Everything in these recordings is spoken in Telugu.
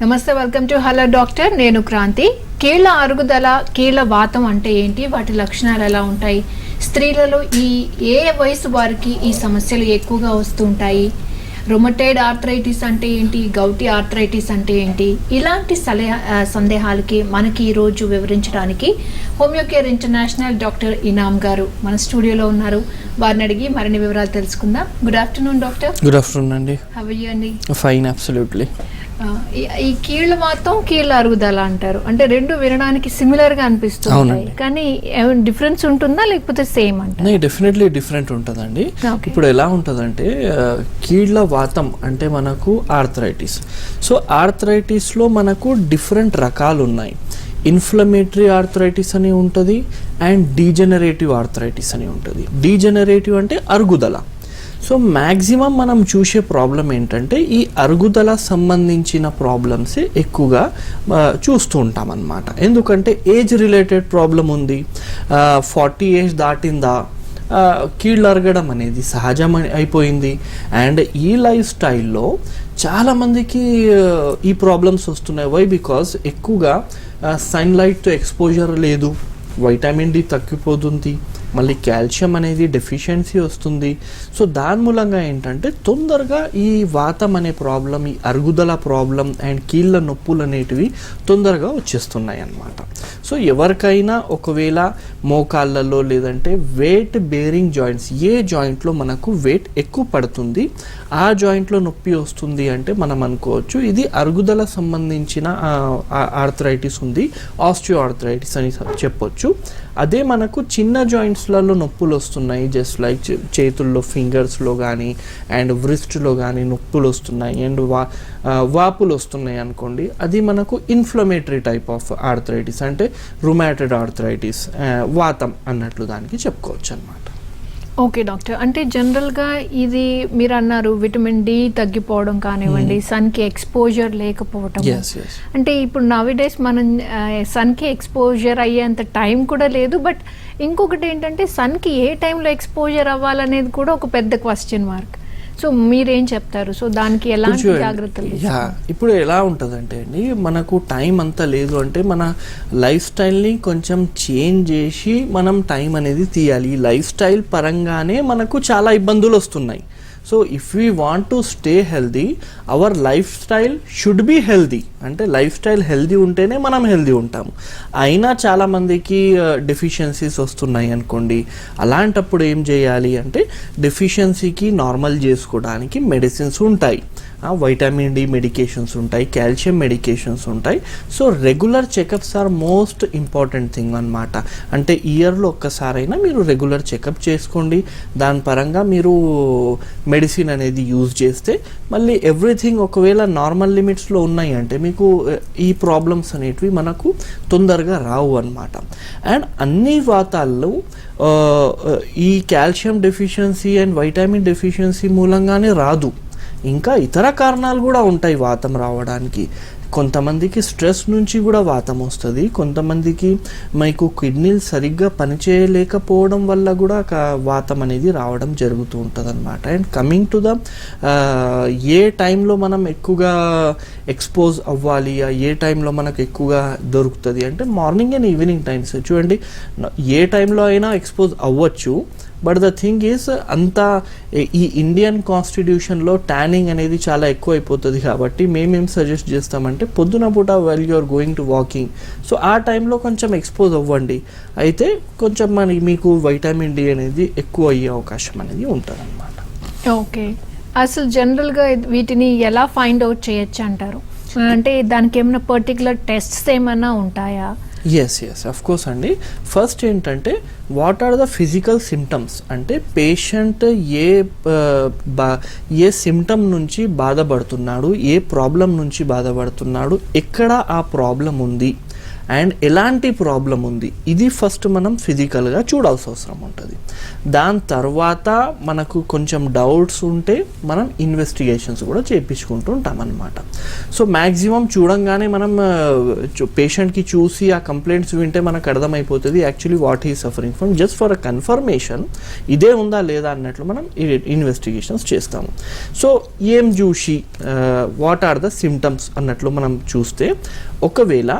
నమస్తే, వెల్కమ్ టు హలో డాక్టర్. నేను క్రాంతి. కీళ్ళ అరుగుదల, కీళ్ళ వాతం అంటే ఏంటి, వాటి లక్షణాలు ఎలా ఉంటాయి, స్త్రీలలో ఏ వయసు వారికి ఈ సమస్యలు ఎక్కువగా వస్తూ ఉంటాయి, రొమటైడ్ ఆర్థరైటిస్ అంటే ఏంటి, గౌటీ ఆర్థరైటిస్ అంటే ఏంటి, ఇలాంటి సందేహాలకి మనకి ఈరోజు వివరించడానికి హోమియోకేర్ ఇంటర్నేషనల్ డాక్టర్ ఇనామ్ గారు మన స్టూడియోలో ఉన్నారు. వారిని అడిగి మరిన్ని వివరాలు తెలుసుకుందాం. Good afternoon doctor. Good afternoon అండి. హౌ ఆర్ యు అండి? Fine, absolutely. ఈ కీళ్ళ మాత్రం కీళ్ళ అరుగుదల అంటారు, అంటే రెండు వినడానికి సిమిలర్ గా అనిపిస్తుంది, కానీ డిఫరెన్స్ ఉంటుందా లేకపోతే సేమ్ అంటే? డెఫినెట్లీ డిఫరెంట్ ఉంటుందండి. ఇప్పుడు ఎలా ఉంటుందంటే కీళ్ళ వాతం అంటే మనకు ఆర్థరైటిస్. సో ఆర్థరైటిస్ లో మనకు డిఫరెంట్ రకాలు ఉన్నాయి. ఇన్ఫ్లమేటరీ ఆర్థరైటిస్ అని ఉంటుంది అండ్ డీజనరేటివ్ ఆర్థరైటిస్ అని ఉంటుంది. డీజనరేటివ్ అంటే అరుగుదల. సో మ్యాక్సిమం మనం చూసే ప్రాబ్లం ఏంటంటే ఈ అరుగుదల సంబంధించిన ప్రాబ్లమ్సే ఎక్కువగా చూస్తూ ఉంటాం అన్నమాట. ఎందుకంటే ఏజ్ రిలేటెడ్ ప్రాబ్లం ఉంది, 40 ఏజ్ దాటిందా, కీళ్ళు అరగడం అనేది సహజం అయిపోయింది. అండ్ ఈ లైఫ్ స్టైల్లో చాలామందికి ఈ ప్రాబ్లమ్స్ వస్తున్నాయి. వై? బికాజ్ ఎక్కువగా సన్లైట్తో ఎక్స్పోజర్ లేదు, వైటమిన్ డి తగ్గిపోతుంది, మళ్ళీ కాల్షియం అనేది డెఫిషియన్సీ వస్తుంది. సో దాని మూలంగా ఏంటంటే తొందరగా ఈ వాతం అనే ప్రాబ్లం, ఈ అరుగుదల ప్రాబ్లం అండ్ కీళ్ళ నొప్పులు అనేటివి తొందరగా వచ్చేస్తున్నాయి అన్నమాట. సో ఎవరికైనా ఒకవేళ మోకాళ్ళలో లేదంటే వెయిట్ బేరింగ్ జాయింట్స్, ఏ జాయింట్లో మనకు వెయిట్ ఎక్కువ పడుతుంది, ఆ జాయింట్లో నొప్పి వస్తుంది అంటే మనం అనుకోవచ్చు ఇది అరుగుదల సంబంధించిన ఆర్థరైటిస్ ఉంది, ఆస్టియో ఆర్థరైటిస్ అని చెప్పొచ్చు. అదే మనకు చిన్న జాయింట్స్లలో నొప్పులు వస్తున్నాయి, జస్ట్ లైక్ చేతుల్లో ఫింగర్స్లో కానీ అండ్ వ్రిస్ట్లో కానీ నొప్పులు వస్తున్నాయి అండ్ వాపులు వస్తున్నాయి అనుకోండి, అది మనకు ఇన్ఫ్లమేటరీ టైప్ ఆఫ్ ఆర్థరైటిస్ అంటే రుమాటైడ్ ఆర్థరైటిస్, వాతం అన్నట్లు దానికి చెప్పుకోవచ్చు అన్నమాట. ఓకే డాక్టర్, అంటే జనరల్గా ఇది మీరు అన్నారు విటమిన్ డి తగ్గిపోవడం కానివ్వండి, సన్కి ఎక్స్పోజర్ లేకపోవటం. అంటే ఇప్పుడు నౌడేస్ మనం సన్కి ఎక్స్పోజర్ అయ్యేంత టైం కూడా లేదు. బట్ ఇంకొకటి ఏంటంటే సన్కి ఏ టైంలో ఎక్స్పోజర్ అవ్వాలనేది కూడా ఒక పెద్ద క్వశ్చన్ మార్క్. సో మీరేం చెప్తారు? సో దానికి ఎలాంటి జాగ్రత్తలు? ఇప్పుడు ఎలా ఉంటుందంటే అండి, మనకు టైం అంతా లేదు అంటే మన లైఫ్ స్టైల్ని కొంచెం చేంజ్ చేసి మనం టైం అనేది తీయాలి. ఈ లైఫ్ స్టైల్ పరంగానే మనకు చాలా ఇబ్బందులు వస్తున్నాయి. So if we want to stay healthy, our life style should be healthy. అంటే లైఫ్ స్టైల్ హెల్దీ ఉంటేనే మనం హెల్దీ ఉంటాము. అయినా చాలామందికి డెఫిషియన్సీస్ వస్తున్నాయి అనుకోండి, అలాంటప్పుడు ఏం చేయాలి అంటే డెఫిషియన్సీకి నార్మల్ చేసుకోవడానికి మెడిసిన్స్ ఉంటాయి, వైటమిన్ డి మెడికేషన్స్ ఉంటాయి, కాల్షియం మెడికేషన్స్ ఉంటాయి. So regular checkups are most important thing అన్నమాట. అంటే ఇయర్లో ఒక్కసారైనా మీరు రెగ్యులర్ చెకప్ చేసుకోండి. దాని పరంగా మీరు మెడిసిన్ అనేది యూజ్ చేస్తే మళ్ళీ ఎవ్రీథింగ్ ఒకవేళ నార్మల్ లిమిట్స్లో ఉన్నాయి అంటే మీకు ఈ ప్రాబ్లమ్స్ అనేటివి మనకు తొందరగా రావు అన్నమాట. అండ్ అన్ని వాతాల్లో ఈ calcium deficiency and vitamin deficiency మూలంగానే రాదు, ఇంకా ఇతర కారణాలు కూడా ఉంటాయి వాతం రావడానికి. కొంతమందికి స్ట్రెస్ నుంచి కూడా వాతం వస్తుంది, కొంతమందికి మీకు కిడ్నీలు సరిగ్గా పనిచేయలేకపోవడం వల్ల కూడా వాతం అనేది రావడం జరుగుతూ ఉంటుంది అన్నమాట. అండ్ కమింగ్ టు ద ఏ టైంలో మనం ఎక్కువగా ఎక్స్పోజ్ అవ్వాలి, ఏ టైంలో మనకు ఎక్కువగా దొరుకుతుంది అంటే మార్నింగ్ అండ్ ఈవినింగ్ టైమ్స్. చూడండి, ఏ టైంలో అయినా ఎక్స్పోజ్ అవ్వచ్చు. బట్ ద థింగ్ ఈస్ అంతా ఈ ఇండియన్ కాన్స్టిట్యూషన్లో ట్యానింగ్ అనేది చాలా ఎక్కువ అయిపోతుంది కాబట్టి మేమేం సజెస్ట్ చేస్తామంటే పొద్దున పూట well you are going to walking, so ఆ టైంలో కొంచెం ఎక్స్పోజ్ అవ్వండి, అయితే కొంచెం మీకు వైటమిన్ డి అనేది ఎక్కువ అయ్యే అవకాశం అనేది ఉంటుంది అన్నమాట. ఓకే, అసలు జనరల్గా వీటిని ఎలా ఫైండ్ అవుట్ చేయొచ్చు అంటారు? అంటే దానికి ఏమైనా పర్టికులర్ టెస్ట్స్ ఏమైనా ఉంటాయా? ఎస్ అఫ్ కోర్స్ అండి. ఫస్ట్ ఏంటంటే what are the physical symptoms, అంటే పేషెంట్ ఏ సిమ్టమ్ నుంచి బాధపడుతున్నాడు, ఏ ప్రాబ్లం నుంచి బాధపడుతున్నాడు, ఎక్కడ ఆ ప్రాబ్లం ఉంది అండ్ ఎలాంటి ప్రాబ్లం ఉంది ఇది ఫస్ట్ మనం ఫిజికల్గా చూడాల్సిన అవసరం ఉంటుంది. దాని తర్వాత మనకు కొంచెం డౌట్స్ ఉంటే మనం ఇన్వెస్టిగేషన్స్ కూడా చేయించుకుంటూ ఉంటాం అన్నమాట. సో మ్యాక్సిమం చూడంగానే మనం పేషెంట్కి చూసి ఆ కంప్లైంట్స్ వింటే మనకు అర్థమైపోతుంది actually what he suffering from. Just for a confirmation ఇదే ఉందా లేదా అన్నట్లు మనం ఇన్వెస్టిగేషన్స్ చేస్తాము. సో ఏం చూసి వాట్ ఆర్ ద సిమ్టమ్స్ అన్నట్లు మనం చూస్తే, ఒకవేళ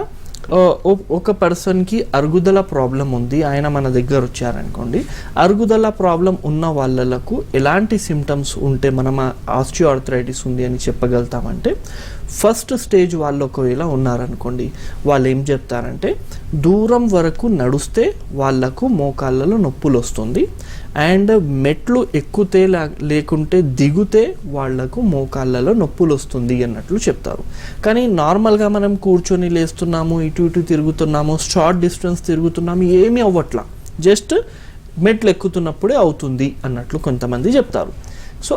ఒక పర్సన్కి అరుగుదల ప్రాబ్లం ఉంది, ఆయన మన దగ్గర వచ్చారనుకోండి, అరుగుదల ప్రాబ్లం ఉన్న వాళ్ళకు ఎలాంటి సిమ్టమ్స్ ఉంటే మనం ఆస్టియోఆర్థరైటిస్ ఉంది అని చెప్పగలుగుతామంటే, ఫస్ట్ స్టేజ్ వాళ్ళు ఒకవేళ ఉన్నారనుకోండి, వాళ్ళు ఏం చెప్తారంటే దూరం వరకు నడుస్తే వాళ్ళకు మోకాళ్ళలో నొప్పులు వస్తుంది, అండ్ మెట్లు ఎక్కుతే లేకుంటే దిగుతే వాళ్లకు మోకాళ్ళలో నొప్పులు వస్తుంది అన్నట్లు చెప్తారు. కానీ నార్మల్గా మనం కూర్చొని లేస్తున్నాము, ఇటు ఇటు తిరుగుతున్నాము, షార్ట్ డిస్టెన్స్ తిరుగుతున్నాము, ఏమీ అవ్వట్లా, జస్ట్ మెట్లు ఎక్కుతున్నప్పుడే అవుతుంది అన్నట్లు కొంతమంది చెప్తారు. సో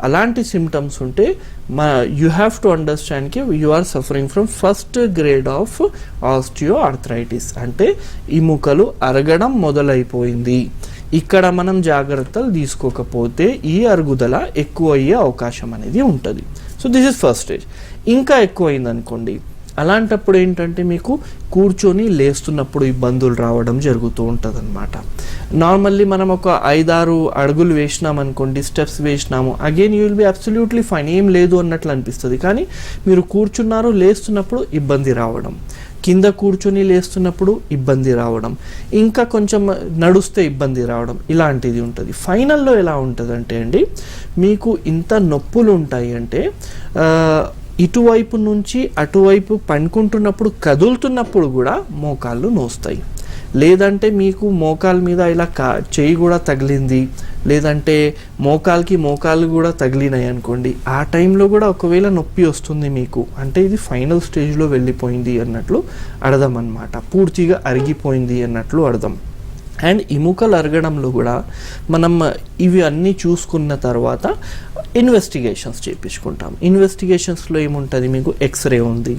అలాంటి సిమ్టమ్స్ ఉంటే యూ హ్యావ్ టు అండర్స్టాండ్ కి you are suffering from first grade of osteoarthritis. అంటే ఎముకలు అరగడం మొదలైపోయింది, ఇక్కడ మనం జాగ్రత్తలు తీసుకోకపోతే ఈ అరుగుదల ఎక్కువ అయ్యే అవకాశం అనేది ఉంటుంది. So this is first stage. ఇంకా ఎక్కువ అయింది అనుకోండి, అలాంటప్పుడు ఏంటంటే మీకు కూర్చొని లేస్తున్నప్పుడు ఇబ్బందులు రావడం జరుగుతూ ఉంటుంది అనమాట. నార్మల్లీ మనం ఒక 5-6 అడుగులు వేసినాం అనుకోండి, స్టెప్స్ వేసినాము, again you will be absolutely fine, ఏం లేదు అన్నట్లు అనిపిస్తుంది. కానీ మీరు కూర్చున్నారు, లేస్తున్నప్పుడు ఇబ్బంది రావడం, కింద కూర్చొని లేస్తున్నప్పుడు ఇబ్బంది రావడం, ఇంకా కొంచెం నడుస్తే ఇబ్బంది రావడం, ఇలాంటిది ఉంటుంది. ఫైనల్లో ఎలా ఉంటుందంటే అండి, మీకు ఇంత నొప్పులు ఉంటాయి అంటే ఇటువైపు నుంచి అటువైపు పండుకుంటున్నప్పుడు కదులుతున్నప్పుడు కూడా మోకాళ్ళు నోస్తాయి, లేదంటే మీకు మోకాళ్ళ మీద ఇలా చెయ్యి కూడా తగిలింది, లేదంటే మోకాలు కూడా తగిలినాయి అనుకోండి, ఆ టైంలో కూడా ఒకవేళ నొప్పి వస్తుంది మీకు, అంటే ఇది ఫైనల్ స్టేజ్లో వెళ్ళిపోయింది అన్నట్లు అర్థం అన్నమాట, పూర్తిగా అరిగిపోయింది అన్నట్లు అర్థం. అండ్ ఎముకలు అరగడంలో కూడా మనం ఇవి అన్నీ చూసుకున్న తర్వాత ఇన్వెస్టిగేషన్స్ చేయించుకుంటాం. ఇన్వెస్టిగేషన్స్లో ఏముంటుంది, మీకు ఎక్స్రే ఉంది,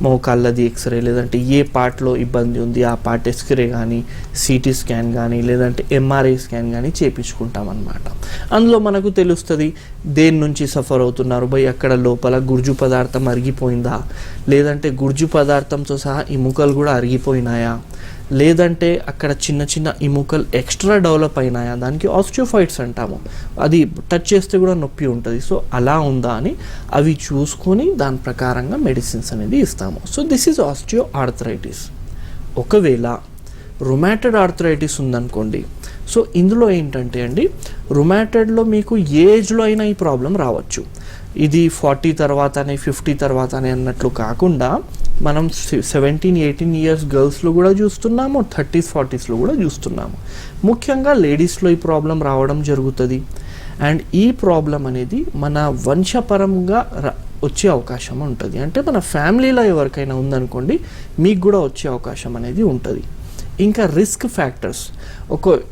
మోకాళ్ళది ఎక్స్రే, లేదంటే ఏ పార్ట్లో ఇబ్బంది ఉంది ఆ పార్ట్ ఎక్స్రే కానీ, సిటీ స్కాన్ కానీ, లేదంటే ఎంఆర్ఐ స్కాన్ కానీ చేయించుకుంటాం అన్నమాట. అందులో మనకు తెలుస్తుంది దేని నుంచి సఫర్ అవుతున్నారు, అక్కడ లోపల గుర్జు పదార్థం అరిగిపోయిందా, లేదంటే గుర్జు పదార్థంతో సహా ఎముకలు కూడా అరిగిపోయినాయా, లేదంటే అక్కడ చిన్న చిన్న ఎముకలు ఎక్స్ట్రా డెవలప్ అయినాయా, దానికి ఆస్టియోఫైట్స్ అంటాము, అది టచ్ చేస్తే కూడా నొప్పి ఉంటుంది. సో అలా ఉందా అని అవి చూసుకొని దాని ప్రకారంగా మెడిసిన్స్ అనేది ఇస్తాము. So this is osteoarthritis. ఒకవేళ రుమాటెడ్ ఆర్థరైటిస్ ఉందనుకోండి, సో ఇందులో ఏంటంటే అండి, రుమాటెడ్లో మీకు ఏ ఏజ్లో అయినా ఈ ప్రాబ్లం రావచ్చు. ఇది 40 తర్వాతనే 50 తర్వాతనే అన్నట్లు కాకుండా మనం 17-18 ఇయర్స్ గర్ల్స్లో కూడా చూస్తున్నాము, 30s 40స్లో కూడా చూస్తున్నాము. ముఖ్యంగా లేడీస్లో ఈ ప్రాబ్లం రావడం జరుగుతుంది. అండ్ ఈ ప్రాబ్లం అనేది మన వంశపరంగా వచ్చే అవకాశం ఉంటుంది. అంటే మన ఫ్యామిలీలో ఎవరికైనా ఉందనుకోండి, మీకు కూడా వచ్చే అవకాశం అనేది ఉంటుంది. ఇంకా రిస్క్ ఫ్యాక్టర్స్,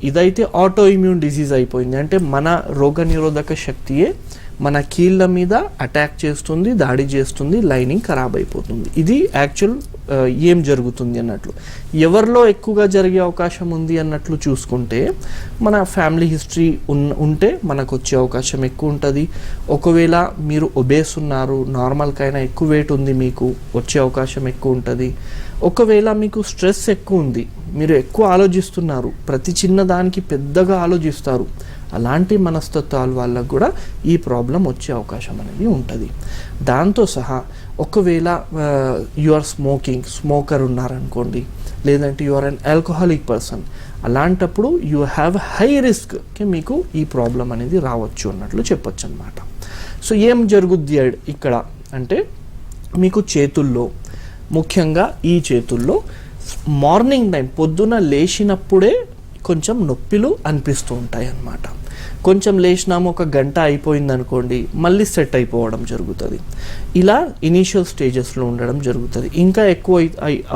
ఇదైతే ఆటో ఇమ్యూన్ డిసీజ్ అయిపోయింది, అంటే మన రోగనిరోధక శక్తియే మన కీళ్ళ మీద అటాక్ చేస్తుంది, దాడి చేస్తుంది, లైనింగ్ ఖరాబ్ అయిపోతుంది. ఇది యాక్చువల్ ఏం జరుగుతుంది అన్నట్లు. ఎవరిలో ఎక్కువగా జరిగే అవకాశం ఉంది అన్నట్లు చూసుకుంటే, మన ఫ్యామిలీ హిస్టరీ ఉంటే మనకు వచ్చే అవకాశం ఎక్కువ ఉంటుంది. ఒకవేళ మీరు ఒబేస్ ఉన్నారు, నార్మల్కైనా ఎక్కువ వెయిట్ ఉంది, మీకు వచ్చే అవకాశం ఎక్కువ ఉంటుంది. ఒకవేళ మీకు స్ట్రెస్ ఎక్కువ ఉంది, మీరు ఎక్కువ ఆలోచిస్తున్నారు, ప్రతి చిన్న దానికి పెద్దగా ఆలోచిస్తారు, అలాంటి మనస్తత్వాల వాళ్ళకు కూడా ఈ ప్రాబ్లం వచ్చే అవకాశం అనేది ఉంటుంది. దాంతో సహా ఒకవేళ యు ఆర్ స్మోకర్ ఉన్నారనుకోండి, లేదంటే you are an alcoholic person, అలాంటప్పుడు యూ హ్యావ్ హై రిస్క్కి మీకు ఈ ప్రాబ్లం అనేది రావచ్చు అన్నట్లు చెప్పొచ్చు అనమాట. సో ఏం జరుగుద్ది ఇక్కడ అంటే, మీకు చేతుల్లో, ముఖ్యంగా ఈ చేతుల్లో మార్నింగ్ టైం పొద్దున లేచినప్పుడే కొంచెం నొప్పిలు అనిపిస్తూ ఉంటాయి అన్నమాట. కొంచెం లేచినాము, ఒక గంట అయిపోయింది అనుకోండి, మళ్ళీ సెట్ అయిపోవడం జరుగుతుంది. ఇలా ఇనీషియల్ స్టేజెస్లో ఉండడం జరుగుతుంది. ఇంకా ఎక్కువ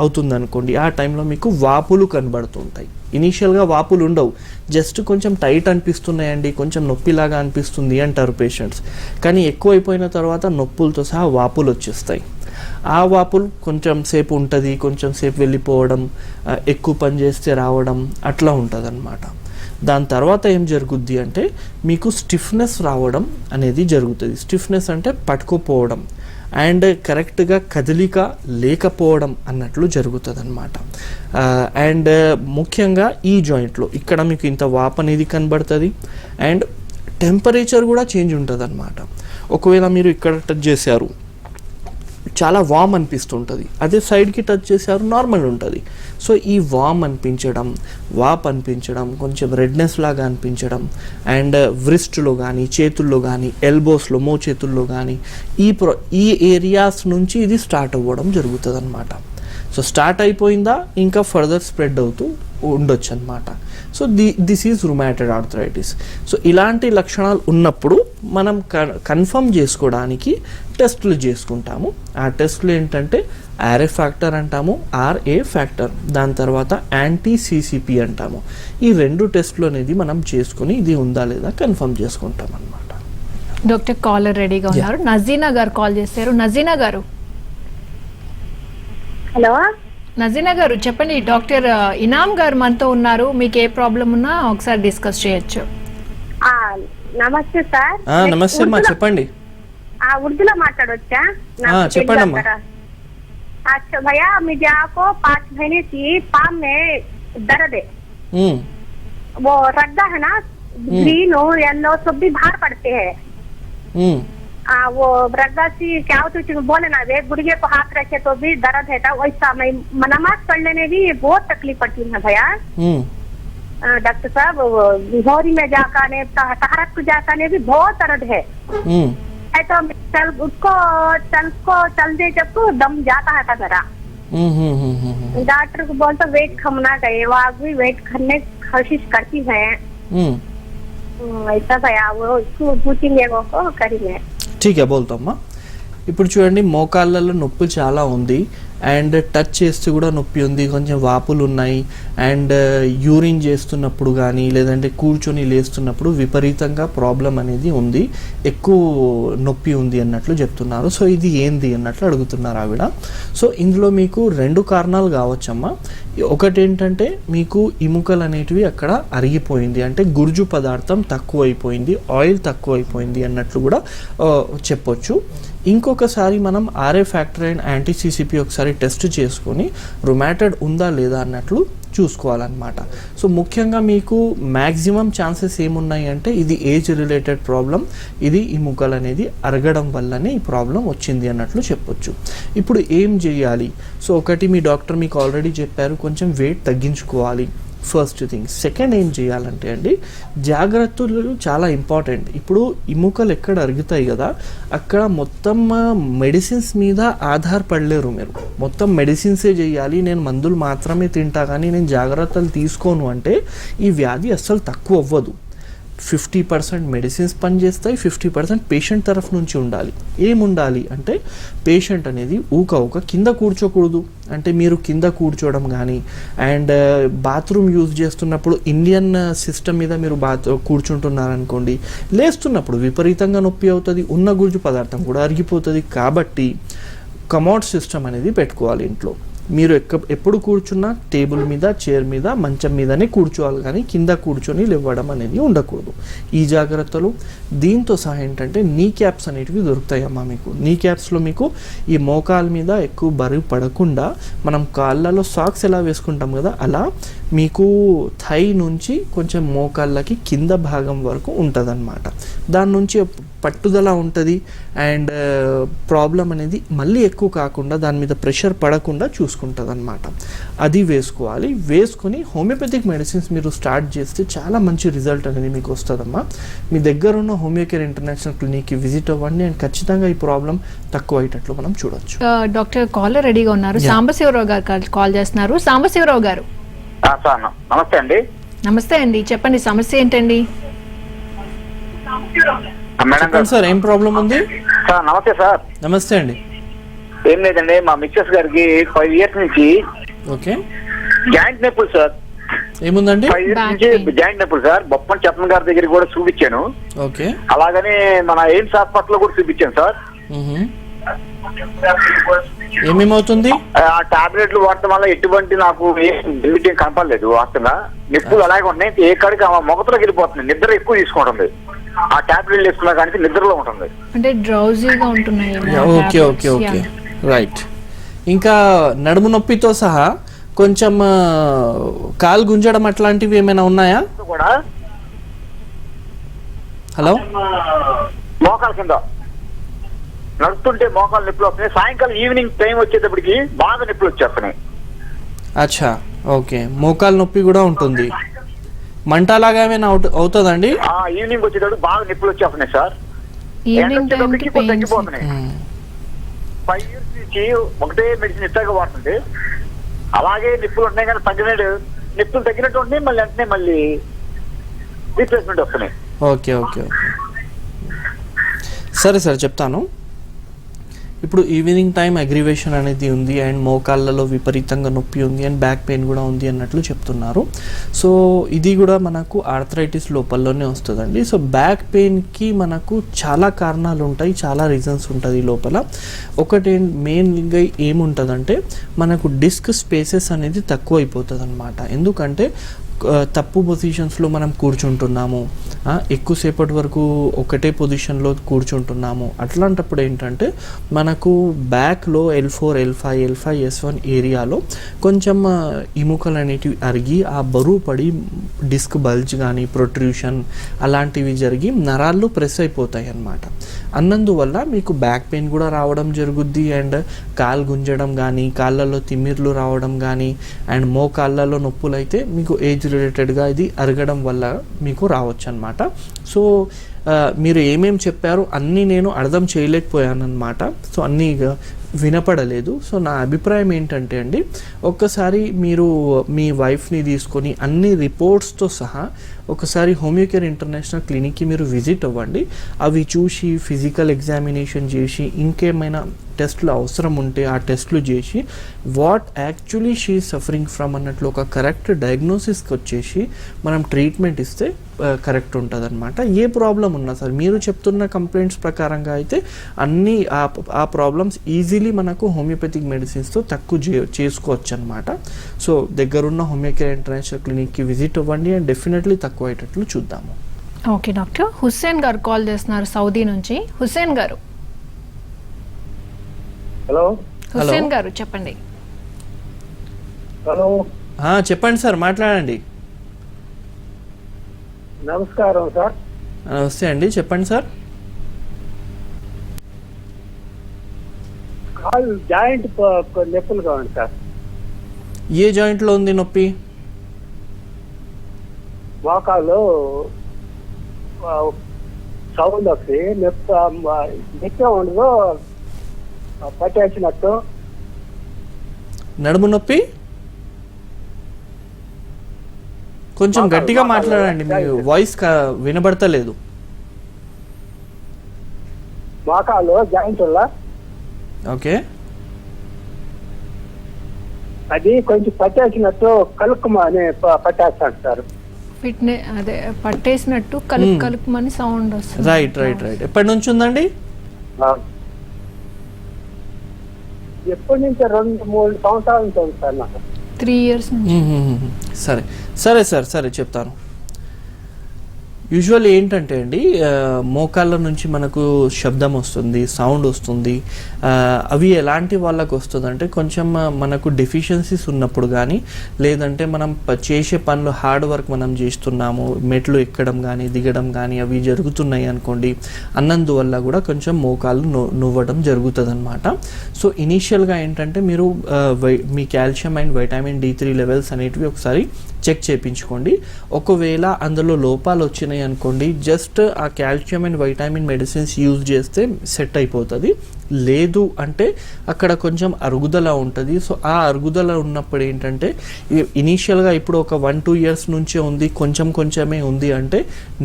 అవుతుంది అనుకోండి, ఆ టైంలో మీకు వాపులు కనబడుతుంటాయి. ఇనీషియల్గా వాపులు ఉండవు, జస్ట్ కొంచెం టైట్ అనిపిస్తున్నాయండి, కొంచెం నొప్పిలాగా అనిపిస్తుంది అంటారు పేషెంట్స్. కానీ ఎక్కువ అయిపోయిన తర్వాత నొప్పులతో సహా వాపులు వచ్చేస్తాయి. ఆ వాపులు కొంచెం సేపు ఉంటుంది, కొంచెం సేపు వెళ్ళిపోవడం, ఎక్కువ పని చేస్తే రావడం అట్లా ఉంటుంది అన్నమాట. దాని తర్వాత ఏం జరుగుద్ది అంటే మీకు స్టిఫ్నెస్ రావడం అనేది జరుగుతుంది. స్టిఫ్నెస్ అంటే పట్టుకోపోవడం అండ్ కరెక్ట్గా కదలిక లేకపోవడం అన్నట్లు జరుగుతుంది అనమాట. అండ్ ముఖ్యంగా ఈ జాయింట్లో ఇక్కడ మీకు ఇంత వాపు అనేది కనబడుతుంది అండ్ టెంపరేచర్ కూడా చేంజ్ ఉంటుంది అనమాట. ఒకవేళ మీరు ఇక్కడ టచ్ చేశారు చాలా వామ్ అనిపిస్తుంటుంది, అదే సైడ్కి టచ్ చేశారు నార్మల్ ఉంటుంది. సో ఈ వామ్ అనిపించడం, వాప్ అనిపించడం, కొంచెం రెడ్నెస్ లాగా అనిపించడం అండ్ వ్రిస్ట్లో కానీ చేతుల్లో కానీ ఎల్బోస్లో మోచేతుల్లో కానీ ఈ ఏరియాస్ నుంచి ఇది స్టార్ట్ అవ్వడం జరుగుతుంది అనమాట. సో స్టార్ట్ అయిపోయిందా ఇంకా ఫర్దర్ స్ప్రెడ్ అవుతూ ఉండొచ్చు అనమాట. So this is rheumatoid arthritis. So ఇలాంటి లక్షణాలు ఉన్నప్పుడు మనం కన్ఫర్మ్ చేసుకోవడానికి టెస్టులు చేసుకుంటాము. ఆ టెస్టులు ఏంటంటే ఆర్ఏ ఫ్యాక్టర్ అంటాము, ఆర్ఏ ఫ్యాక్టర్, దాని తర్వాత యాంటీ సిసిపి అంటాము. ఈ 2 టెస్టులు అనేది మనం చేసుకుని ఇది ఉందా లేదా కన్ఫర్మ్ చేసుకుంటాం అనమాట. డాక్టర్ కాలర్ రెడీగా ఉన్నారు. నజీనా గారు కాల్ చేశారు. నజీనా గారు. హలో నజీనా గారు చెప్పండి. డాక్టర్ ఇనామ్ గారు మనతో ఉన్నారు. మీకు ఏ ప్రాబ్లం ఉన్నా ఒకసారి డిస్కస్ చేయొచ్చు. నమస్తే సార్. నమస్తే అమ్మా, చెప్పండి. ఉర్దూలో మాట్లాడొచ్చా? చెప్పండి అమ్మా. अच्छा भैया मुझे आपको 5 महीने से पाम में दर्द है, वो रद्दा है ना, ग्रीन और येलो सब भी बाहर पड़ते हैं. वो रद्दा से क्या होता है बोले ना, वे गुड़िया को हाथ रखे तो भी दर्द है. वैसा मैं नमाज पढ़ने में भी बहुत तकलीफ पड़ती है भैया. डॉक्टर साहब भोरी में जाकर तहरत को जाकर भी बहुत दर्द है. तो चलते जब तो दम जाता है मेरा. डॉक्टर को बोलता वेट कमना चाहिए, वो भी वेट करने की कोशिश करती है. ऐसा भैया वो उसको पूछेंगे वो को करेंगे. ठीक है बोलता अम्मा. ఇప్పుడు చూడండి మోకాళ్ళలో నొప్పి చాలా ఉంది అండ్ టచ్ చేస్తే కూడా నొప్పి ఉంది, కొంచెం వాపులు ఉన్నాయి అండ్ యూరిన్ చేస్తున్నప్పుడు కానీ లేదంటే కూర్చొని లేస్తున్నప్పుడు విపరీతంగా ప్రాబ్లం అనేది ఉంది, ఎక్కువ నొప్పి ఉంది అన్నట్లు చెప్తున్నారు. సో ఇది ఏంది అన్నట్లు అడుగుతున్నారు ఆవిడ. సో ఇందులో మీకు 2 కారణాలు కావచ్చమ్మా. ఒకటి ఏంటంటే మీకు ఎముకలు అనేటివి అక్కడ అరిగిపోయింది, అంటే గుర్జు పదార్థం తక్కువ అయిపోయింది, ఆయిల్ తక్కువ అయిపోయింది అన్నట్లు కూడా చెప్పొచ్చు. ఇంకొకసారి మనం RA factor and anti CCP ఒకసారి టెస్ట్ చేసుకొని రుమాటెడ్ ఉందా లేదా అన్నట్లు చూసుకోవాలన్నమాట. సో ముఖ్యంగా మీకు మ్యాక్సిమం ఛాన్సెస్ ఏమున్నాయి అంటే ఇది ఏజ్ రిలేటెడ్ ప్రాబ్లం, ఇది ఈ ముక్కలు అనేది అరగడం వల్లనే ఈ ప్రాబ్లం వచ్చింది అన్నట్లు చెప్పొచ్చు. ఇప్పుడు ఏం చేయాలి? సో ఒకటి మీ డాక్టర్ మీకు ఆల్రెడీ చెప్పారు, కొంచెం వెయిట్ తగ్గించుకోవాలి ఫస్ట్ థింగ్. సెకండ్ ఏం చేయాలంటే అండి జాగ్రత్తలు చాలా ఇంపార్టెంట్. ఇప్పుడు ఎముకలు ఎక్కడ అరుగుతాయి కదా అక్కడ మొత్తం మెడిసిన్స్ మీద ఆధారపడలేరు మీరు, మొత్తం మెడిసిన్సే చేయాలి, నేను మందులు మాత్రమే తింటా కానీ నేను జాగ్రత్తలు తీసుకోను అంటే ఈ వ్యాధి అస్సలు తక్కువ అవ్వదు. 50% మెడిసిన్స్ పనిచేస్తాయి, 50% పేషెంట్ తరఫు నుంచి ఉండాలి. ఏముండాలి అంటే పేషెంట్ అనేది ఊక కింద కూర్చోకూడదు, అంటే మీరు కింద కూర్చోవడం కానీ అండ్ బాత్రూమ్ యూజ్ చేస్తున్నప్పుడు ఇండియన్ సిస్టమ్ మీద మీరు కూర్చుంటున్నారనుకోండి, లేస్తున్నప్పుడు విపరీతంగా నొప్పి అవుతుంది, ఉన్న గుజ్జు పదార్థం కూడా అరిగిపోతుంది. కాబట్టి కమోడ్ సిస్టమ్ అనేది పెట్టుకోవాలి ఇంట్లో. మీరు ఎప్పుడు కూర్చున్నా టేబుల్ మీద, చైర్ మీద, మంచం మీదనే కూర్చోవాలి కానీ కింద కూర్చొని లేవడం అనేది ఉండకూడదు. ఈ జాగ్రత్తలు దీంతో సహా ఏంటంటే నీ క్యాప్స్ అనేటివి దొరుకుతాయమ్మా మీకు. నీ క్యాప్స్లో మీకు ఈ మోకాల మీద ఎక్కువ బరువు పడకుండా మనం కాళ్ళలో సాక్స్ ఎలా వేసుకుంటాం కదా అలా మీకు థై నుంచి కొంచెం మోకాళ్ళకి కింద భాగం వరకు ఉంటుందన్నమాట. దాని నుంచి పట్టుదల ఉంటుంది అండ్ ప్రాబ్లం అనేది మళ్ళీ ఎక్కువ కాకుండా దాని మీద ప్రెషర్ పడకుండా చూసుకుంటుంది అనమాట. అది వేసుకోవాలి. వేసుకొని హోమియోపతిక్ మెడిసిన్స్ మీరు స్టార్ట్ చేస్తే చాలా మంచి రిజల్ట్ అనేది మీకు వస్తుందమ్మా. మీ దగ్గర ఉన్న హోమియోకేర్ ఇంటర్నేషనల్ క్లినిక్కి విజిట్ అవ్వండి అండ్ ఖచ్చితంగా ఈ ప్రాబ్లం తక్కువ అయ్యేటట్లు మనం చూడొచ్చు. డాక్టర్ కాలర్ రెడీగా ఉన్నారు. సాంబశివరావు గారు కాల్ చేస్తున్నారు. సాంబశివరావు గారు. నమస్తే అండి. నమస్తే అండి, చెప్పండి సమస్య ఏంటండి? చెప్పండి సార్, ఏం ప్రాబ్లం ఉంది? సార్ నమస్తే సార్. నమస్తే అండి. ఏం లేదండి, మా మిస్సెస్ గారికి 5 years నుంచి ఓకే జాయింట్ నొప్పులు సార్. ఏముందండి? 5 years నుంచి జాయింట్ నొప్పులు సార్. బొప్పన్ చెప్పన్ గారి దగ్గర కూడా చూపించాను. ఓకే. అలాగనే మన ఎయిమ్స్ హాస్పిటల్ కూడా చూపించాను సార్. ఏమేమవుతుంది? ఆ టాబ్లెట్లు వాడటం వల్ల ఎటువంటి నాకు లిమిట్ కనపడలేదు. వాస్తవంగా నిప్పులు అలాగే ఉన్నాయి. ఏ కాడికి మొగతలోకి వెళ్ళిపోతుంది. నిద్ర ఎక్కువ తీసుకుంటుంది. ఆ టాబ్లెట్లు వేసుకున్నా కానీ నిద్రలో ఉంటుంది. అంటే డ్రౌజీగా ఉంటున్నాయి. Okay okay okay right. ఇంకా నడుము నొప్పితో సహా కొంచెం కాలు గుంజడం అట్లాంటివి ఏమైనా ఉన్నాయా? కూడా హలో, మోకాల కింద నడుస్తుంటే మోకాలు నొప్పులు వస్తున్నాయి. సాయంకాలం ఈవినింగ్ టైం వచ్చేటప్పటికి బాగా నొప్పులు వచ్చేస్తున్నాయి. అచ్చా ఓకే. మోకాలు నొప్పి కూడా ఉంటుంది. మంటలాగా ఏమైనా అవుతుందండి? ఈవినింగ్ వచ్చేటప్పుడు బాగా నొప్పులు వచ్చేస్తున్నాయి సార్. ఈవినింగ్ టైంకి పెయిన్స్. తగ్గిపోతున్నాయి. 5 years నుంచి ఒకటే మెడిసిన్ ఇట్లాగా వాడుతుంటే అలాగే నొప్పులు ఉన్నాయి కానీ తగ్గినట్టు నొప్పులు తగ్గినట్టు ఉంటే మళ్ళీ వెంటనే మళ్ళీ రీప్లేస్మెంట్ వస్తున్నాయి. ఓకే ఓకే ఓకే సరే సార్ చెప్తాను. ఇప్పుడు ఈవినింగ్ టైం అగ్రివేషన్ అనేది ఉంది అండ్ మోకాళ్ళలో విపరీతంగా నొప్పి ఉంది అండ్ బ్యాక్ పెయిన్ కూడా ఉంది అన్నట్లు చెప్తున్నారు. సో ఇది కూడా మనకు ఆర్థరైటిస్ లోపలలోనే వస్తుందండి. సో బ్యాక్ పెయిన్కి మనకు చాలా కారణాలు ఉంటాయి, చాలా రీజన్స్ ఉంటుంది లోపల. ఒకటి మెయిన్గా ఏముంటుందంటే మనకు డిస్క్ స్పేసెస్ అనేది తక్కువ అయిపోతుంది అనమాట. ఎందుకంటే తప్పు పొజిషన్స్లో మనం కూర్చుంటున్నాము, ఎక్కువసేపటి వరకు ఒకటే పొజిషన్లో కూర్చుంటున్నాము. అట్లాంటప్పుడు ఏంటంటే మనకు బ్యాక్లో L4, L5, L5, S1 ఏరియాలో కొంచెం ఎముకలు అనేటివి అరిగి ఆ బరువు పడి డిస్క్ బల్జ్ కానీ ప్రొట్రూషన్ అలాంటివి జరిగి నరాల్లో ప్రెస్ అయిపోతాయి అన్నమాట. అన్నందువల్ల మీకు బ్యాక్ పెయిన్ కూడా రావడం జరుగుద్ది అండ్ కాలు గుంజడం కానీ కాళ్ళల్లో తిమ్మిర్లు రావడం కానీ అండ్ మోకాళ్ళలో నొప్పులు అయితే మీకు ఏజ్ రిలేటెడ్గా ఇది అరగడం వల్ల మీకు రావచ్చు అన్నమాట. సో మీరు ఏమేమి చెప్పారో అన్నీ నేను అర్థం చేయలేకపోయాను అన్నమాట. సో అన్నీ వినపడలేదు. సో నా అభిప్రాయం ఏంటంటే అండి, ఒక్కసారి మీరు మీ వైఫ్ని తీసుకొని అన్ని రిపోర్ట్స్తో సహా ఒకసారి హోమియోకేర్ ఇంటర్నేషనల్ క్లినిక్కి మీరు విజిట్ అవ్వండి. అవి చూసి ఫిజికల్ ఎగ్జామినేషన్ చేసి ఇంకేమైనా టెస్ట్లు అవసరం ఉంటే ఆ టెస్ట్లు చేసి what actually she suffering from అన్నట్లు ఒక కరెక్ట్ డయాగ్నోసిస్కి వచ్చేసి మనం ట్రీట్మెంట్ ఇస్తే కరెక్ట్ ఉంటుంది అనమాట. ఏ ప్రాబ్లం ఉన్నా సరే మీరు చెప్తున్న కంప్లైంట్స్ ప్రకారంగా అయితే అన్నీ ఆ ప్రాబ్లమ్స్ ఈజీలీ మనకు హోమియోపతిక్ మెడిసిన్స్తో తక్కువ చేసుకోవచ్చు అనమాట. సో దగ్గరున్న హోమియోకేర్ ఇంటర్నేషనల్ క్లినిక్కి విజిట్ అవ్వండి అండ్ డెఫినెట్లీ తక్కువ అయ్యేటట్లు చూద్దాము. Okay doctor. హుస్సేన్ గారు కాల్ చేస్తున్నారు సౌదీ నుంచి. హుస్సేన్ గారు. హలో హుస్సేన్ గారు చెప్పండి. హలో చెప్పండి సార్, మాట్లాడండి. నమస్కారం సార్. నమస్తే అండి, చెప్పండి సార్. కాలు జాయింట్ నొప్పులు కావండి సార్. ఏ జాయింట్లో ఉంది నొప్పి? మోకాలు సౌండ్ వస్తుంది, నొప్పి ఉండదు, పట్టేసినట్టు. నడుము నొప్పి? కొంచెం గట్టిగా మాట్లాడండి, మీ వాయిస్ వినబడతలేదు. మోకాలు జాయింట్ వల్ల ఓకే, అది కొంచెం పట్టేసినట్టు కలుక్కుమని పట్టేస్తాడు సార్. ఫిట్నెస్ అదే పట్టేసినట్టు కలుపుమని సౌండ్ వస్తుంది. Right right right. ఎప్పటి నుంచి ఉందండి? ఎప్పటి నుంచి 2-3 సంవత్సరాల నుంచి ఉంది సార్ నాకు. 3 years నుంచి. సరే సరే సార్, సరే చెప్తాను. యూజువల్ ఏంటంటే అండి, మోకాళ్ళ నుంచి మనకు శబ్దం వస్తుంది, సౌండ్ వస్తుంది. అవి ఎలాంటి వాళ్ళకు వస్తుందంటే కొంచెం మనకు డెఫిషియన్సీస్ ఉన్నప్పుడు కానీ లేదంటే మనం చేసే పనులు హార్డ్ వర్క్ మనం చేస్తున్నాము, మెట్లు ఎక్కడం కానీ దిగడం కానీ అవి జరుగుతున్నాయి అనుకోండి, అన్నందువల్ల కూడా కొంచెం మోకాళ్ళు నొవ్వడం జరుగుతుంది అనమాట. సో ఇనీషియల్గా ఏంటంటే మీరు మీ calcium and vitamin D3 levels అనేటివి ఒకసారి చెక్ చేయించుకోండి. ఒకవేళ అందులో లోపాలు వచ్చినాయి అనుకోండి, జస్ట్ ఆ calcium and vitamin medicines use చేస్తే సెట్ అయిపోతుంది. లేదు అంటే అక్కడ కొంచెం అరుగుదల ఉంటుంది. సో ఆ అరుగుదల ఉన్నప్పుడు ఏంటంటే ఇనీషియల్గా ఇప్పుడు ఒక 1-2 years నుంచే ఉంది, కొంచెమే ఉంది అంటే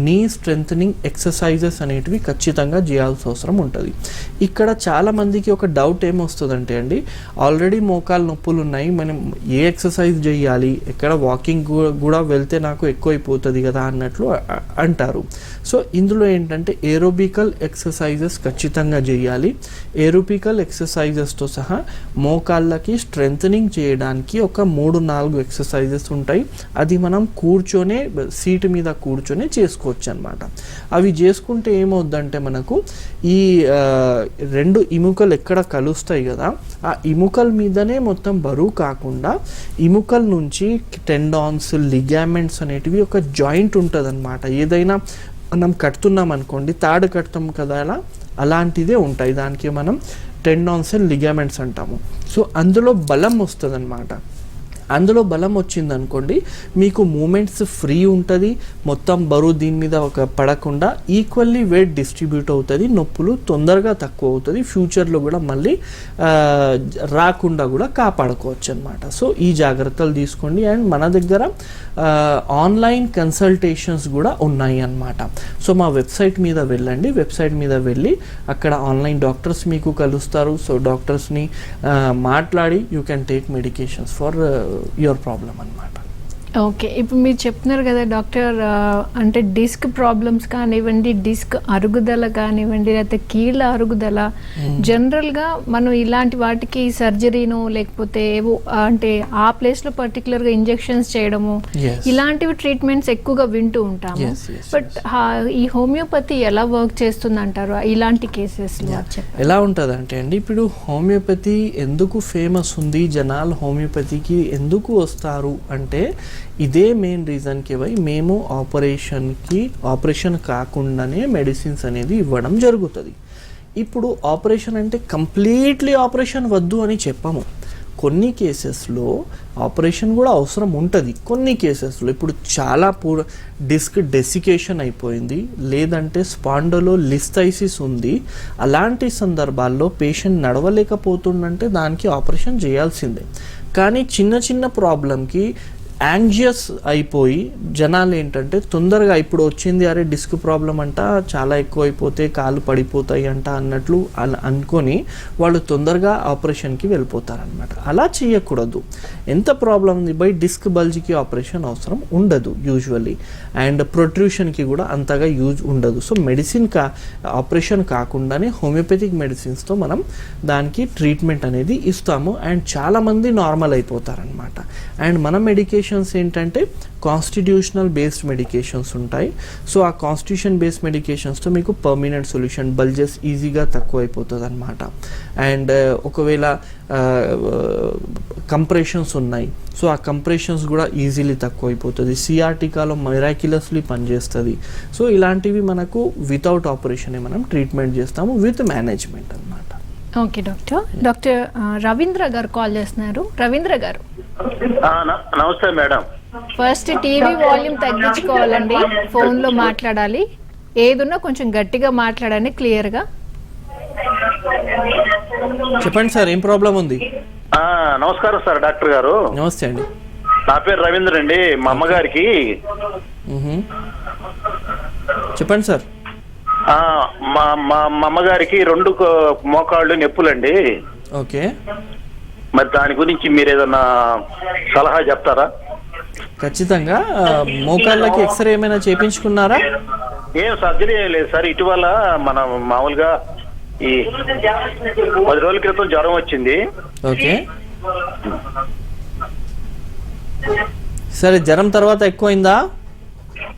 నీ స్ట్రెంథనింగ్ ఎక్సర్సైజెస్ అనేటివి ఖచ్చితంగా చేయాల్సిన అవసరం ఉంటుంది. ఇక్కడ చాలామందికి ఒక డౌట్ ఏమొస్తుందంటే అండి, ఆల్రెడీ మోకాలు నొప్పులు ఉన్నాయి, మనం ఏ ఎక్సర్సైజ్ చేయాలి, ఎక్కడ వాకింగ్ కూడా వెళ్తే నాకు ఎక్కువ అయిపోతుంది కదా అన్నట్లు అంటారు. సో ఇందులో ఏంటంటే ఏరోబికల్ ఎక్సర్సైజెస్ ఖచ్చితంగా చేయాలి. ఏరోబికల్ ఎక్సర్సైజెస్తో సహా మోకాళ్ళకి స్ట్రెంథనింగ్ చేయడానికి ఒక 3-4 ఎక్సర్సైజెస్ ఉంటాయి. అది మనం కూర్చొనే సీటు మీద కూర్చొని చేసుకోవచ్చు అనమాట. అవి చేసుకుంటే ఏమవుద్దంటే మనకు ఈ 2 ఎముకలు ఎక్కడ కలుస్తాయి కదా, ఆ ఎముకల మీదనే మొత్తం బరువు కాకుండా ఎముకల నుంచి టెండాన్స్, లిగామెంట్స్ అనేటివి ఒక జాయింట్ ఉంటుంది అనమాట. ఏదైనా మనం కడుతున్నాం అనుకోండి, తాడు కడతాం కదా, అలాంటిదే ఉంటాయి. దానికి మనం టెండాన్స్ అండ్ లిగామెంట్స్ అంటాము. సో అందులో బలం వస్తుంది అనమాట. అందులో బలం వచ్చిందనుకోండి మీకు మూమెంట్స్ ఫ్రీ ఉంటుంది, మొత్తం బరువు దీని మీద ఒక పడకుండా ఈక్వల్లీ వెయిట్ డిస్ట్రిబ్యూట్ అవుతుంది, నొప్పులు తొందరగా తక్కువ అవుతుంది, ఫ్యూచర్లో కూడా మళ్ళీ రాకుండా కూడా కాపాడుకోవచ్చు అనమాట. సో ఈ జాగ్రత్తలు తీసుకోండి. అండ్ మన దగ్గర ఆన్లైన్ కన్సల్టేషన్స్ కూడా ఉన్నాయి అన్నమాట. సో మా వెబ్సైట్ మీద వెళ్ళండి, వెబ్సైట్ మీద వెళ్ళి అక్కడ ఆన్లైన్ డాక్టర్స్ మీకు కలుస్తారు. సో డాక్టర్స్ని మాట్లాడి you can take medications for your problem అన్నమాట. ఓకే, ఇప్పుడు మీరు చెప్తున్నారు కదా డాక్టర్, అంటే డిస్క్ ప్రాబ్లమ్స్ కానివ్వండి, డిస్క్ అరుగుదల కానివ్వండి, లేకపోతే కీళ్ళ అరుగుదల, జనరల్గా మనం ఇలాంటి వాటికి సర్జరీను లేకపోతే ఏవో అంటే ఆ ప్లేస్లో పర్టికులర్గా ఇంజెక్షన్స్ చేయడము, ఇలాంటివి ట్రీట్మెంట్స్ ఎక్కువగా వింటూ ఉంటాము. బట్ ఈ హోమియోపతి ఎలా వర్క్ చేస్తుంది అంటారు ఇలాంటి కేసెస్లో? ఎలా ఉంటుందంటే అండి, ఇప్పుడు హోమియోపతి ఎందుకు ఫేమస్ ఉంది, జనాలు హోమియోపతికి ఎందుకు వస్తారు అంటే ఇదే మెయిన్ రీజన్కి మేము ఆపరేషన్ కాకుండానే మెడిసిన్స్ అనేది ఇవ్వడం జరుగుతుంది. ఇప్పుడు ఆపరేషన్ అంటే కంప్లీట్లీ ఆపరేషన్ వద్దు అని చెప్పము. కొన్ని కేసెస్లో ఆపరేషన్ కూడా అవసరం ఉంటుంది. కొన్ని కేసెస్లో ఇప్పుడు చాలా డిస్క్ డెసికేషన్ అయిపోయింది, లేదంటే స్పాండలో లిస్థైసిస్ ఉంది, అలాంటి సందర్భాల్లో పేషెంట్ నడవలేకపోతుందంటే దానికి ఆపరేషన్ చేయాల్సిందే. కానీ చిన్న చిన్న ప్రాబ్లంకి యాంగ్జియస్ అయిపోయి జనాలు ఏంటంటే తొందరగా ఇప్పుడు వచ్చింది, అరే డిస్క్ ప్రాబ్లం అంట, చాలా ఎక్కువ అయిపోతే కాళ్ళు పడిపోతాయి అంట అన్నట్లు అనుకొని వాళ్ళు తొందరగా ఆపరేషన్కి వెళ్ళిపోతారనమాట. అలా చేయకూడదు. ఎంత ప్రాబ్లం ఉంది బై డిస్క్ బల్జ్కి ఆపరేషన్ అవసరం ఉండదు యూజువల్లీ, అండ్ ప్రొట్రూషన్కి కూడా అంతగా యూజ్ ఉండదు. సో మెడిసిన్ ఆపరేషన్ కాకుండానే హోమియోపతిక్ మెడిసిన్స్తో మనం దానికి ట్రీట్మెంట్ అనేది ఇస్తాము. అండ్ చాలామంది నార్మల్ అయిపోతారనమాట. అండ్ మన మెడికేషన్స్ ఏంటంటే కాన్స్టిట్యూషనల్ బేస్డ్ మెడికేషన్స్ ఉంటాయి. సో ఆ కాన్స్టిట్యూషన్ బేస్డ్ మెడికేషన్స్తో మీకు పర్మనెంట్ సొల్యూషన్, బల్జెస్ ఈజీగా తక్కువ అయిపోతుంది అనమాట. అండ్ ఒకవేళ కంప్రెషన్స్ ఉన్నాయి, సో ఆ కంప్రెషన్స్ కూడా ఈజీలీ తక్కువ అయిపోతుంది. సియాటికాలో మిరాక్యులస్లీ పనిచేస్తుంది. సో ఇలాంటివి మనకు వితౌట్ ఆపరేషన్ మనం ట్రీట్మెంట్ చేస్తాము విత్ మేనేజ్మెంట్ అనమాట. ఓకే డాక్టర్ రవీంద్ర గారు కాల్ చేస్తున్నారు. రవీంద్ర గారు నమస్తే మేడం. ఫస్ట్ టీవీ వాల్యూమ్ తగ్గించుకోవాలండి, ఫోన్లో మాట్లాడాలి. ఏదున్నా కొంచెం గట్టిగా మాట్లాడండి, క్లియర్గా. చెప్పండి సార్, ఏం ప్రాబ్లం ఉంది? నమస్కారం సార్, డాక్టర్ గారు. నమస్తే అండి. నా పేరు రవీంద్ర అండి. మా అమ్మగారికి చెప్పండి సార్. మా అమ్మగారికి 2 మోకాళ్ళు నొప్పులండి. ఓకే, మరి దాని గురించి మీరు ఏదన్నా సలహా చెప్తారా? ఖచ్చితంగా. మోకాళ్ళకి ఎక్స్రే ఏమైనా చేయించుకున్నారా? ఏం సర్జరీ ఏం లేదు సార్. ఇటీవల మనం మామూలుగా ఈ 10 రోజుల క్రితం జ్వరం వచ్చింది. ఓకే, సరే. జ్వరం తర్వాత ఎక్కువైందా?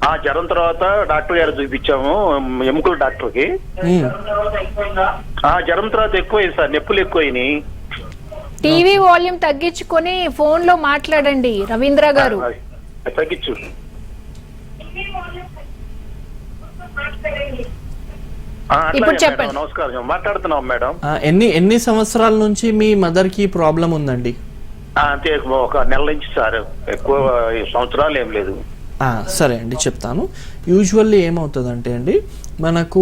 ఆ జ్వరం తర్వాత డాక్టర్ గారు చూపించాము, ఎముకల డాక్టర్కి. ఆ జ్వరం తర్వాత ఎక్కువైంది సార్, నొప్పులు ఎక్కువైనాయి. టీవీ వాల్యూమ్ తగ్గించుకొని ఫోన్ లో మాట్లాడండి రవీంద్ర గారు. తగ్గించు. ఇప్పుడు చెప్పండి. నమస్కారం, మాట్లాడుతున్నాం మేడం. ఎన్ని సంవత్సరాల నుంచి మీ మదర్ కి ప్రాబ్లం ఉందండి? అంతే, ఒక నెల నుంచి సార్, ఎక్కువ సంవత్సరాలు ఏం లేదు. సరే అండి, చెప్తాను. యూజువల్లీ ఏమవుతుందంటే అండి, మనకు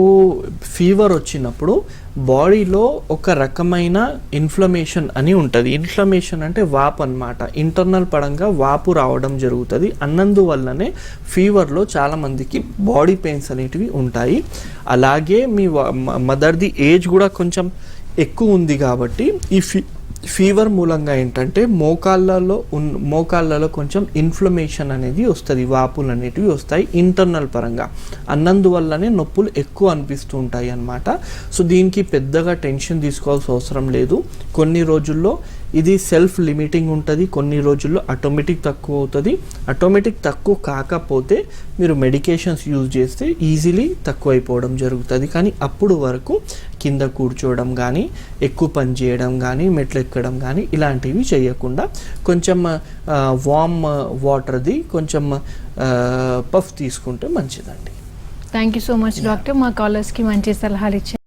ఫీవర్ వచ్చినప్పుడు బాడీలో ఒక రకమైన ఇన్ఫ్లమేషన్ అని ఉంటుంది. ఇన్ఫ్లమేషన్ అంటే వాపు అన్నమాట. ఇంటర్నల్ పరంగా వాపు రావడం జరుగుతుంది. అన్నందువల్లనే ఫీవర్లో చాలామందికి బాడీ పెయిన్స్ అనేటివి ఉంటాయి. అలాగే మీ మదర్ది ఏజ్ కూడా కొంచెం ఎక్కువ ఉంది కాబట్టి ఫీవర్ మూలంగా ఏంటంటే మోకాళ్ళలో కొంచెం ఇన్ఫ్లమేషన్ అనేది వస్తుంది, వాపులు అనేటివి వస్తాయి ఇంటర్నల్ పరంగా. అన్నందువల్లనే నొప్పులు ఎక్కువ అనిపిస్తూ ఉంటాయి అన్నమాట. సో దీనికి పెద్దగా టెన్షన్ తీసుకోవాల్సిన అవసరం లేదు. కొన్ని రోజుల్లో ఇది సెల్ఫ్ లిమిటింగ్ ఉంటుంది, కొన్ని రోజుల్లో ఆటోమేటిక్ తక్కువ అవుతుంది. ఆటోమేటిక్ తక్కువ కాకపోతే మీరు మెడికేషన్స్ యూజ్ చేస్తే ఈజీలీ తక్కువ అయిపోవడం జరుగుతుంది. కానీ అప్పుడు వరకు కింద కూర్చోవడం కానీ, ఎక్కువ పని చేయడం కానీ, మెట్లు ఎక్కడం కానీ ఇలాంటివి చేయకుండా కొంచెం వామ్ వాటర్ది కొంచెం పఫ్ తీసుకుంటే మంచిదండి. Thank you so much doctor, మా కాలర్స్కి మంచి సలహాలు ఇచ్చారు.